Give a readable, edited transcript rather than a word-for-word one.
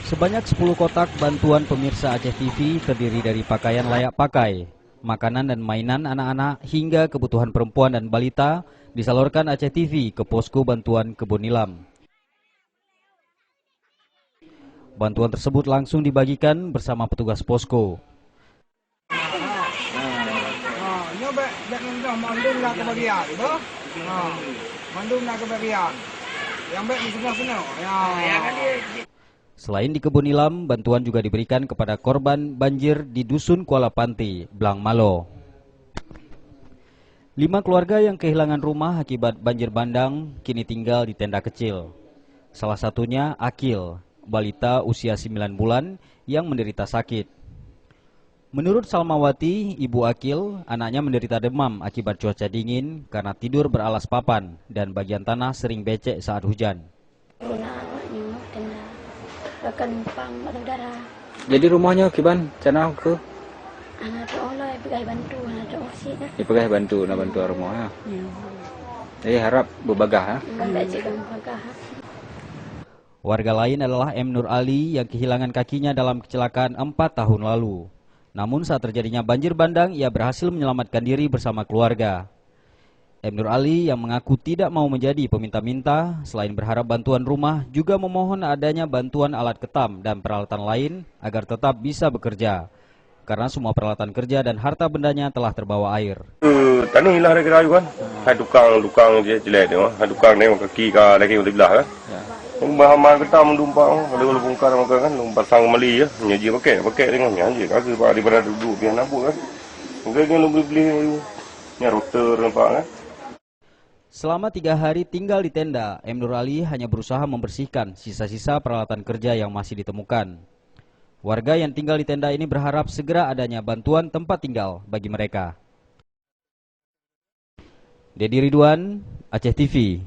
Sebanyak 10 kotak bantuan pemirsa Aceh TV terdiri dari pakaian layak pakai, makanan dan mainan anak-anak hingga kebutuhan perempuan dan balita disalurkan Aceh TV ke posko bantuan Kebun Nilam. Bantuan tersebut langsung dibagikan bersama petugas posko. Selain di Kebun Nilam, bantuan juga diberikan kepada korban banjir di Dusun Kuala Panti, Blang Malo. 5 keluarga yang kehilangan rumah akibat banjir bandang kini tinggal di tenda kecil. Salah satunya Akil, balita usia 9 bulan yang menderita sakit. Menurut Salmawati, ibu Akil, anaknya menderita demam akibat cuaca dingin karena tidur beralas papan dan bagian tanah sering becek saat hujan. Jadi rumahnya kiban cana ke? Anak tu oleh pergi bantu, anak tu osi dah. Pergi bantu rumahnya. Jadi harap berbagah. Warga lain adalah M. Nur Ali yang kehilangan kakinya dalam kecelakaan 4 tahun lalu. Namun saat terjadinya banjir bandang, ia berhasil menyelamatkan diri bersama keluarga. M. Nur Ali yang mengaku tidak mau menjadi peminta-minta, selain berharap bantuan rumah, juga memohon adanya bantuan alat ketam dan peralatan lain agar tetap bisa bekerja. Karena semua peralatan kerja dan harta bendanya telah terbawa air. Tani hilang kira kan, hai tukang je jelek dia, hai tukang ni kaki ka lagi boleh belah kan. Bahan ketam lumpang, ada bongkar kan, pasang meli ya, nyaji pakai dengan nyaji, kasi daripada duduk biar nabuk kan. Mungkin lu beli nya router nampak kan. Selama 3 hari tinggal di tenda, M. Nur Ali hanya berusaha membersihkan sisa-sisa peralatan kerja yang masih ditemukan. Warga yang tinggal di tenda ini berharap segera adanya bantuan tempat tinggal bagi mereka. Dedi Ridwan, Aceh TV.